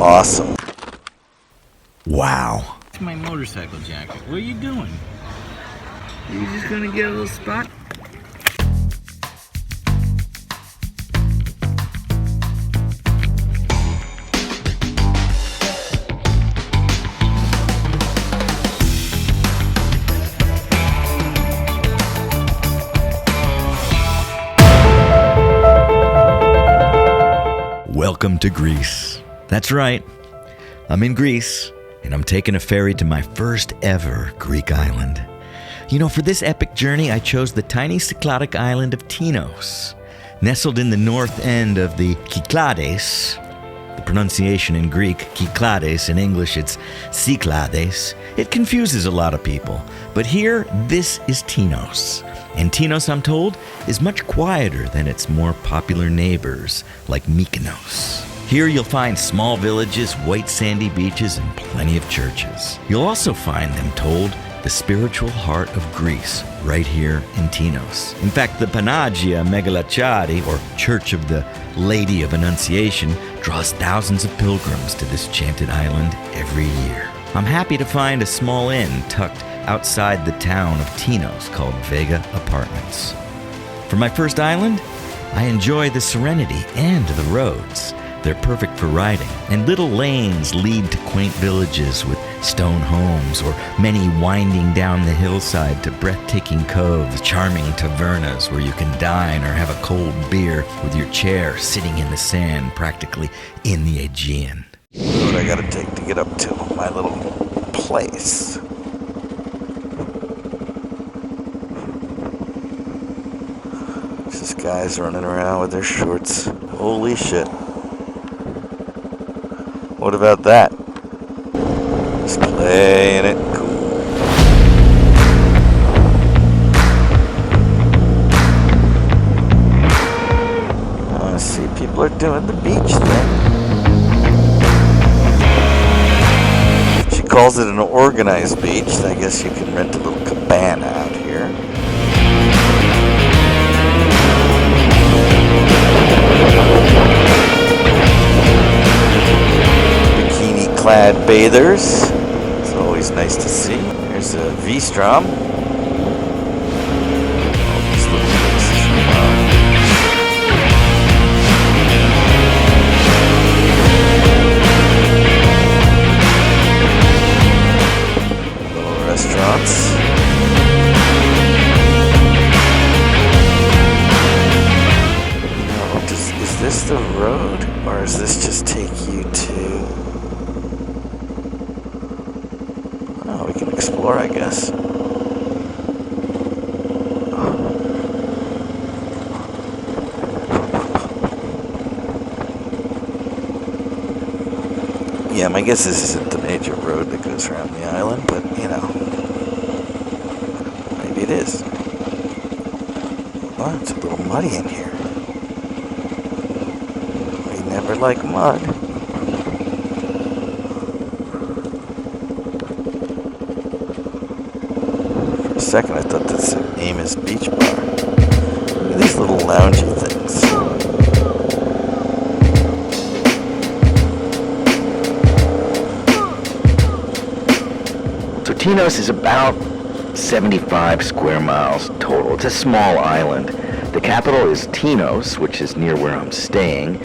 awesome. Wow. It's my motorcycle jacket. What are you doing? You just gonna get a little spot? Welcome to Greece. That's right. I'm in Greece, and I'm taking a ferry to my first ever Greek island. You know, for this epic journey, I chose the tiny Cycladic island of Tinos. Nestled in the north end of the Cyclades, the pronunciation in Greek, Cyclades, in English it's Cyclades, it confuses a lot of people. But here, this is Tinos. And Tinos, I'm told, is much quieter than its more popular neighbors, like Mykonos. Here you'll find small villages, white sandy beaches, and plenty of churches. You'll also find, I'm told, the spiritual heart of Greece, right here in Tinos. In fact, the Panagia Megalachari, or Church of the Lady of Annunciation, draws thousands of pilgrims to this chanted island every year. I'm happy to find a small inn tucked outside the town of Tinos called Vega Apartments. For my first island, I enjoy the serenity and the roads. They're perfect for riding, and little lanes lead to quaint villages with stone homes or many winding down the hillside to breathtaking coves, charming tavernas where you can dine or have a cold beer with your chair sitting in the sand, practically in the Aegean. What I gotta take to get up to my little place. These guys running around with their shorts. Holy shit. What about that? Just playing it cool. I see people are doing the beach thing. She calls it an organized beach. I guess you can rent a little cabana out here. Bikini-clad bathers. It's always nice to see. There's a V-Strom. All these little places. Little restaurants. Is this the road, or does this just take you to... Oh, we can explore, I guess. Yeah, my guess this isn't the major road that goes around the island, but, you know, maybe it is. Oh, it's a little muddy in here. We never like mud. For a second, I thought this was Amos Beach Bar. Look at these little loungy things. So Tinos is about 75 square miles total. It's a small island. The capital is Tinos, which is near where I'm staying,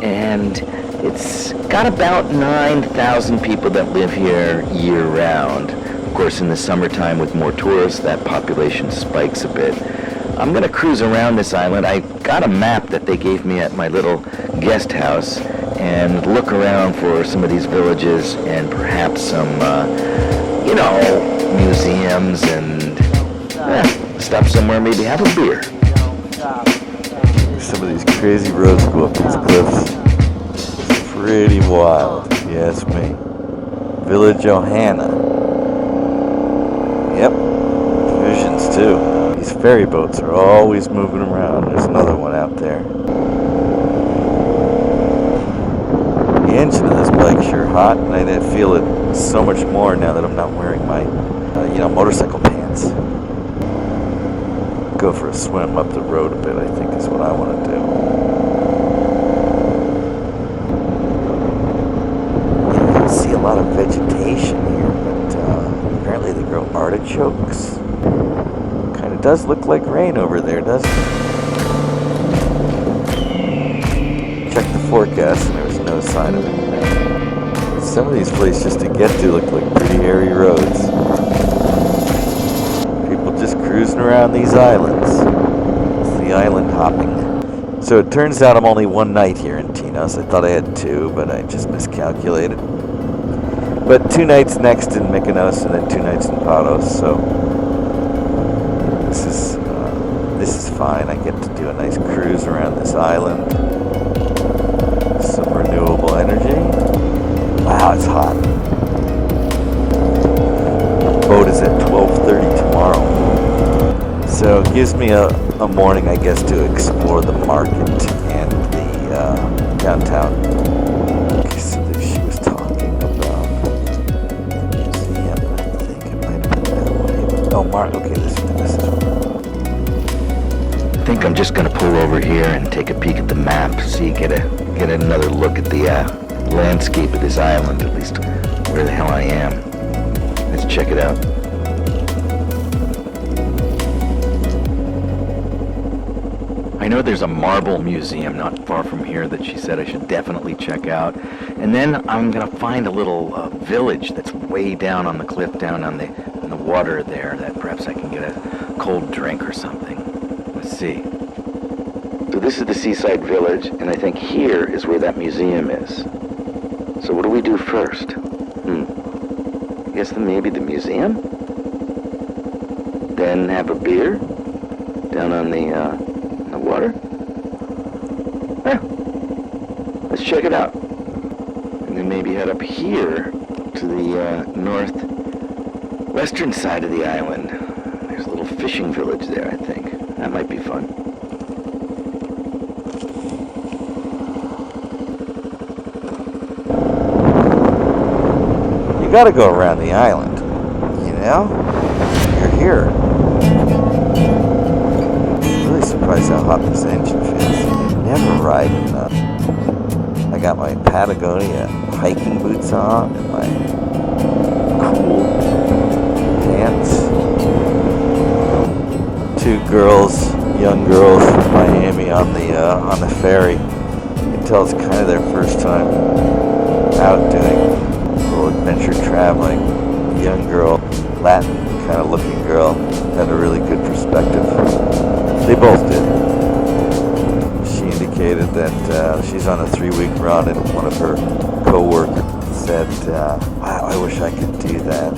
and it's got about 9,000 people that live here year-round. Of course, in the summertime with more tourists, that population spikes a bit. I'm going to cruise around this island. I got a map that they gave me at my little guest house and look around for some of these villages and perhaps some, museums and stop somewhere, maybe have a beer. Some of these crazy roads go up these cliffs. It's pretty wild, if you ask me. Village Johanna. Yep. Visions too. These ferry boats are always moving around. There's another one out there. The engine of this bike's sure hot, and I feel it so much more now that I'm not wearing my, motorcycle pants. Go for a swim up the road a bit, I think, is what I want to do. does look like rain over there, doesn't it? Checked the forecast and there was no sign of it. Some of these places just to get to look like pretty hairy roads. People just cruising around these islands. It's the island hopping. So it turns out I'm only one night here in Tinos. I thought I had 2, but I just miscalculated. But 2 nights next in Mykonos and then 2 nights in Paros. So this is fine. I get to do a nice cruise around this island. Some renewable energy. Wow, it's hot. Boat is at 12:30 tomorrow. So it gives me a morning, I guess, to explore the market and the downtown. Okay, so she was talking about the museum. I think it might have been that way. Oh, okay, this is I think I'm just gonna pull over here and take a peek at the map so you get another look at the landscape of this island, at least where the hell I am. Let's check it out. I know there's a marble museum not far from here that she said I should definitely check out. And then I'm gonna find a little village that's way down on the cliff, down on the water there, that perhaps I can get a cold drink or something. Let's see. So this is the seaside village, and I think here is where that museum is. So what do we do first? I guess then maybe the museum? Then have a beer down on the water? Yeah. Let's check it out. And then maybe head up here to the northwestern side of the island. There's a little fishing village there, I think. That might be fun. You gotta go around the island, you know? You're here. Really surprised how hot this engine feels. You never ride enough. I got my Patagonia hiking boots on and my cool pants. 2 girls, young girls from Miami on the ferry. You can tell it's kind of their first time out doing adventure traveling. Young girl, Latin kind of looking girl, had a really good perspective. They both did. She indicated that she's on a 3-week run, and one of her co-workers said, wow, I wish I could do that.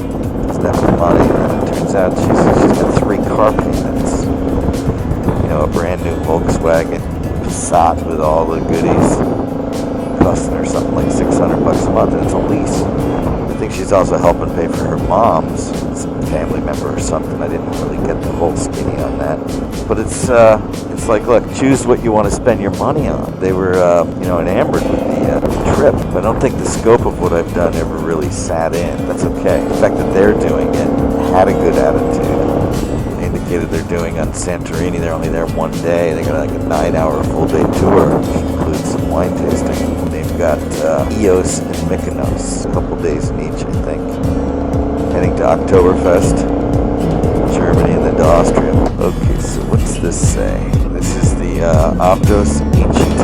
Doesn't have the money. And it turns out she's got 3 car payments. You know, a brand new Volkswagen Passat with all the goodies, costing her something like $600 a month, and it's a lease. I think she's also helping pay for her mom's, some family member or something. I didn't really get the whole skinny on that. But it's like, look, choose what you want to spend your money on. They were, enamored with the trip. But I don't think the scope of what I've done ever really sat in. That's okay. The fact that they're doing it, had a good attitude. They indicated they're doing on Santorini. They're only there 1 day. They got like a 9-hour full-day tour, which includes some wine tasting. They've got Eos and Mykonos, a couple days in each, I think. Heading to Oktoberfest, Germany, and then to Austria. Okay, so what's this say? This is the Aptos Ancient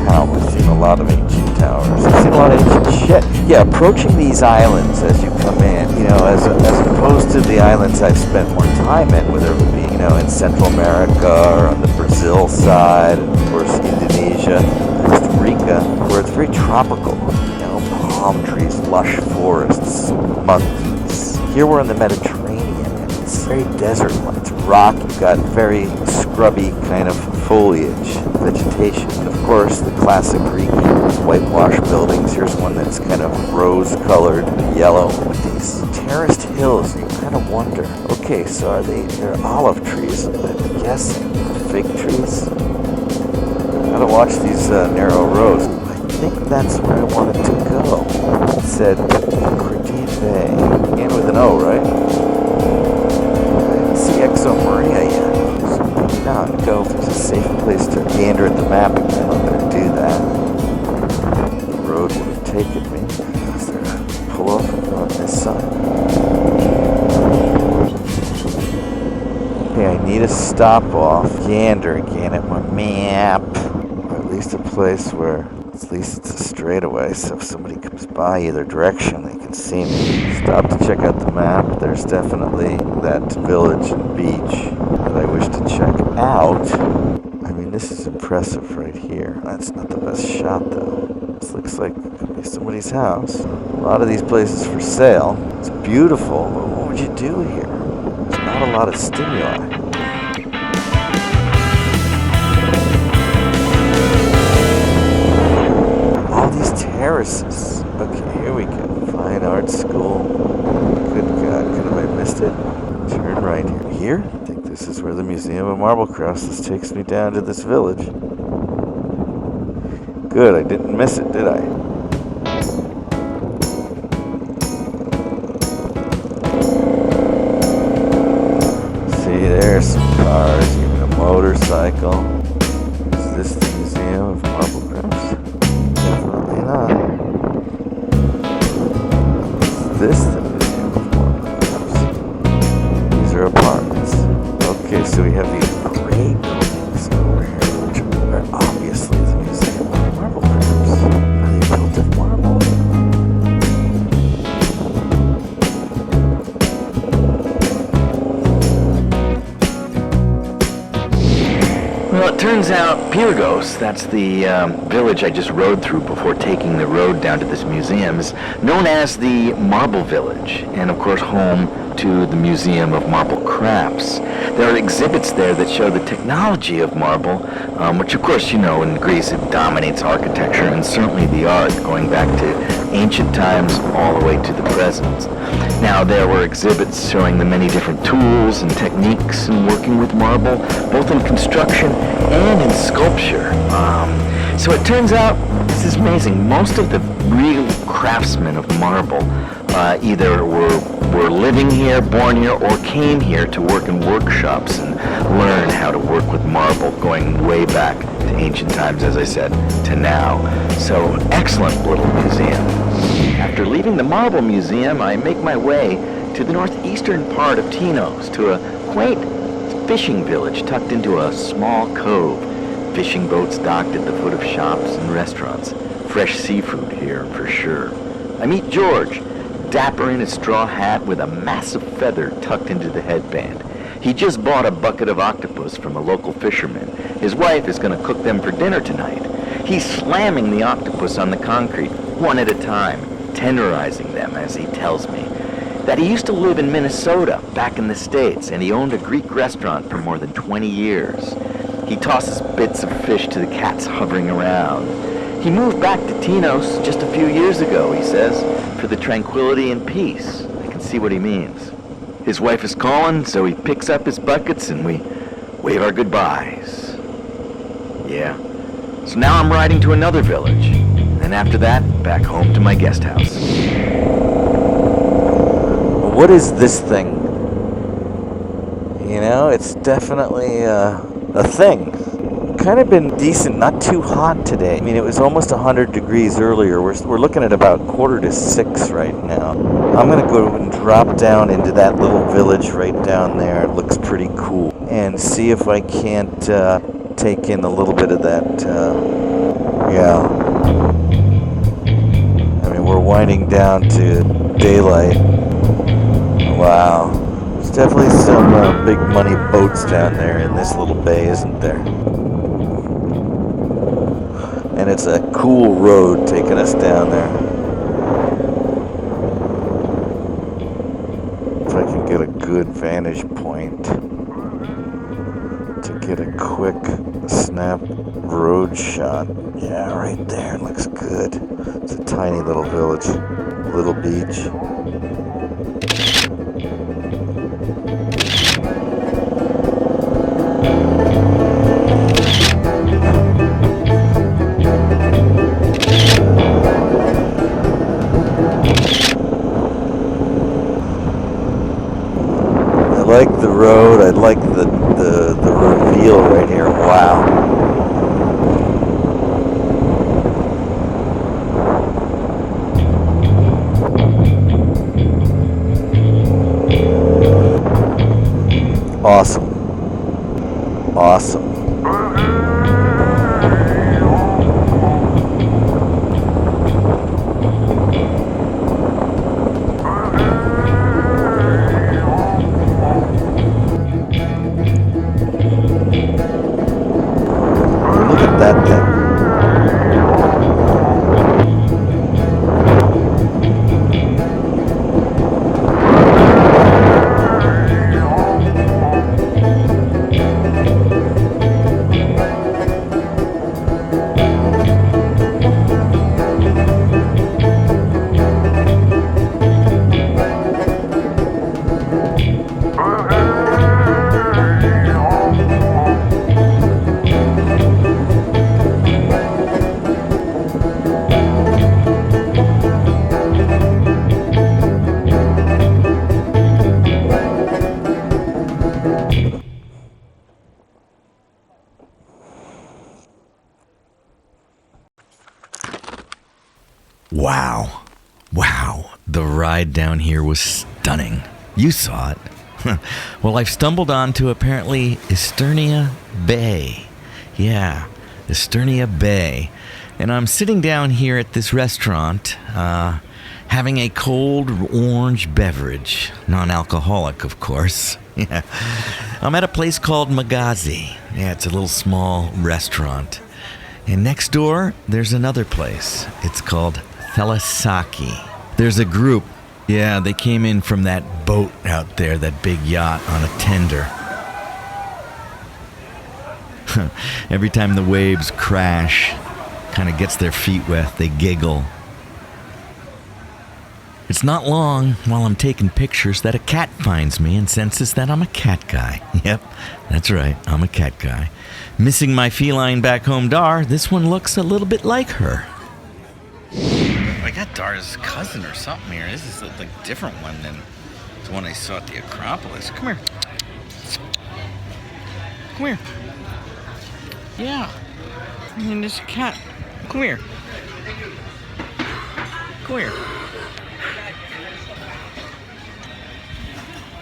Tower. I've seen a lot of ancient towers. I've seen a lot of ancient shit. Yeah, approaching these islands as you come in, as opposed to the islands I've spent more time in, whether it would be, in Central America or on the Brazil side, and of course Indonesia, Costa Rica, where it's very tropical, palm trees, lush forests, monkeys. Here we're in the Mediterranean, and it's very desert-like. It's rock, you've got very scrubby kind of foliage, vegetation, and of course the classic Greek whitewash buildings. Here's one that's kind of rose-colored, yellow, with these terraced hills, and you kind of wonder, okay, so they're olive trees, I'm guessing, fig trees? Gotta watch these narrow roads. I think that's where I wanted to go. It said Cricket Bay. And with an O, right? I didn't see Exo Maria yet. So maybe not. Go if there's a safe place to gander at the map again. I'm gonna do that. The road would have taken me. Is there a pull off on this side? Okay, I need a just stop off, gander again at my map. Or at least a place where at least it's a straightaway, so if somebody comes by either direction, they can see me. Stop to check out the map. There's definitely that village and beach that I wish to check out. I mean, this is impressive right here. That's not the best shot, though. This looks like it could be somebody's house. A lot of these places for sale. It's beautiful, but what would you do here? There's not a lot of stimuli. All these terraces. Okay, here we go. Fine art school. Good God, could have I missed it? Turn right here. Here? I think this is where the Museum of Marble Crafts takes me down to this village. Good, I didn't miss it, did I? See, there's some cars, even a motorcycle. Is this the Museum of Marble Crafts? Definitely not. Is this the Museum of Marble Crafts? These are apartments. Okay, so we have these great buildings over here, which are obviously the Museum of Marble Crafts. Are they built of marble? Well, it turns out Pyrgos, that's the village I just rode through before taking the road down to this museum, is known as the Marble Village, and of course home to the Museum of Marble Crafts. There are exhibits there that show the technology of marble, which of course, you know, in Greece it dominates architecture and certainly the art, going back to ancient times all the way to the present. Now, there were exhibits showing the many different tools and techniques in working with marble, both in construction and in sculpture. So it turns out, this is amazing, most of the real craftsmen of marble either were living here, born here, or came here to work in workshops and learn how to work with marble, going way back to ancient times, as I said, to now. So, excellent little museum. After leaving the Marble Museum, I make my way to the northeastern part of Tinos, to a quaint fishing village tucked into a small cove. Fishing boats docked at the foot of shops and restaurants. Fresh seafood here, for sure. I meet George, dapper in his straw hat with a massive feather tucked into the headband. He just bought a bucket of octopus from a local fisherman. His wife is going to cook them for dinner tonight. He's slamming the octopus on the concrete, one at a time, tenderizing them, as he tells me. That he used to live in Minnesota, back in the States, and he owned a Greek restaurant for more than 20 years. He tosses bits of fish to the cats hovering around. He moved back to Tinos just a few years ago, he says, for the tranquility and peace. I can see what he means. His wife is calling, so he picks up his buckets and we wave our goodbyes. Yeah. So now I'm riding to another village. And after that, back home to my guest house. What is this thing? You know, it's definitely a thing. Kind of been decent, not too hot today. I mean, it was almost 100 degrees earlier. We're looking at about 5:45 right now. I'm gonna go and drop down into that little village right down there. It looks pretty cool. And see if I can't take in a little bit of that, yeah. I mean, we're winding down to daylight. Wow. There's definitely some big money boats down there in this little bay, isn't there? And it's a cool road taking us down there. If I can get a good vantage point to get a quick snap road shot. Yeah, right there. It looks good. It's a tiny little village, little beach. I like the road. I like the reveal right here. Wow. Awesome. Wow. Wow. The ride down here was stunning. You saw it. Well, I've stumbled onto apparently Esternia Bay. Yeah, Esternia Bay. And I'm sitting down here at this restaurant, having a cold orange beverage. Non-alcoholic, of course. Yeah. I'm at a place called Magazi. Yeah, it's a little small restaurant. And next door, there's another place. It's called Thelasaki. There's a group. Yeah, they came in from that boat out there, that big yacht on a tender. Every time the waves crash, kind of gets their feet wet, they giggle. It's not long while I'm taking pictures that a cat finds me and senses that I'm a cat guy. Yep, that's right, I'm a cat guy. Missing my feline back home Dar, this one looks a little bit like her. I got Dar's cousin or something here. This is like a different one than the one I saw at the Acropolis. Come here. Come here. Yeah. I mean, this cat. Come here. Come here.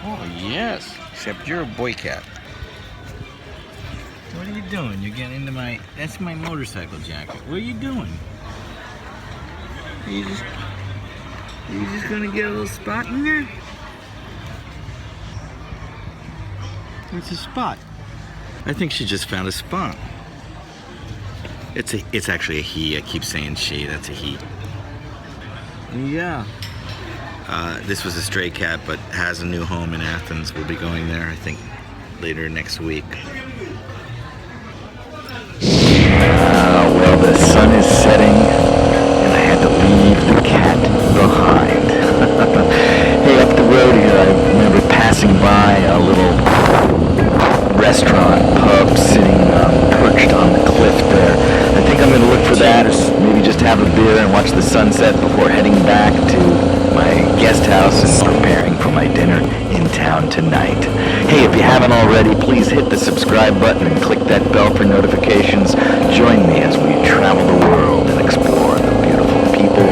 Oh, yes. Except you're a boy cat. What are you doing? You're getting into my... That's my motorcycle jacket. What are you doing? Are you just gonna get a little spot in there? What's a spot? I think she just found a spot. It's actually a he. I keep saying she. That's a he. Yeah. This was a stray cat, but has a new home in Athens. We'll be going there, I think, later next week. Well, the sun is setting, and I had to leave the cat behind. Hey, up the road here, I remember passing by a little restaurant, pub, sitting perched on the cliff there. I think I'm going to look for that, maybe just have a beer and watch the sunset before heading back to my guest house and preparing for my dinner in town tonight. Hey, if you haven't already, please hit the subscribe button and click that bell for notifications. Join me as we travel the world and explore the beautiful people,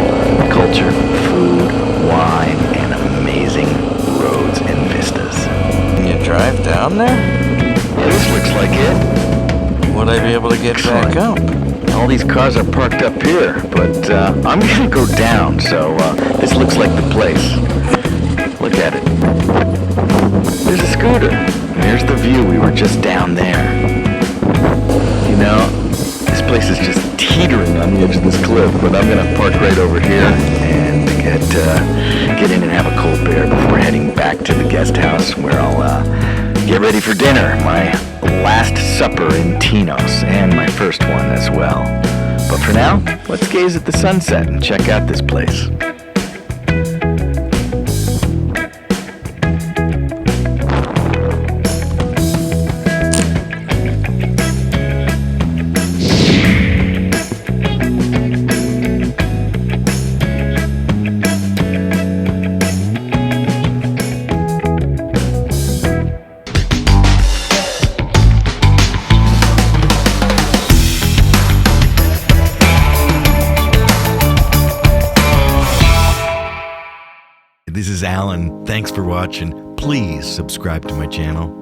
culture, food, wine, and amazing roads and vistas. Can you drive down there? Yeah, this looks like it. Would I be able to get back up? All these cars are parked up here, but I'm gonna go down, so this looks like the place. Look at it. There's a scooter. And here's the view. We were just down there. You know, this place is just teetering on the edge of this cliff, but I'm gonna park right over here and get in and have a cold beer before heading back to the guest house where I'll get ready for dinner. My last supper in Tinos, and my first one as well. But for now, let's gaze at the sunset and check out this place. This is Alan. Thanks for watching. Please subscribe to my channel.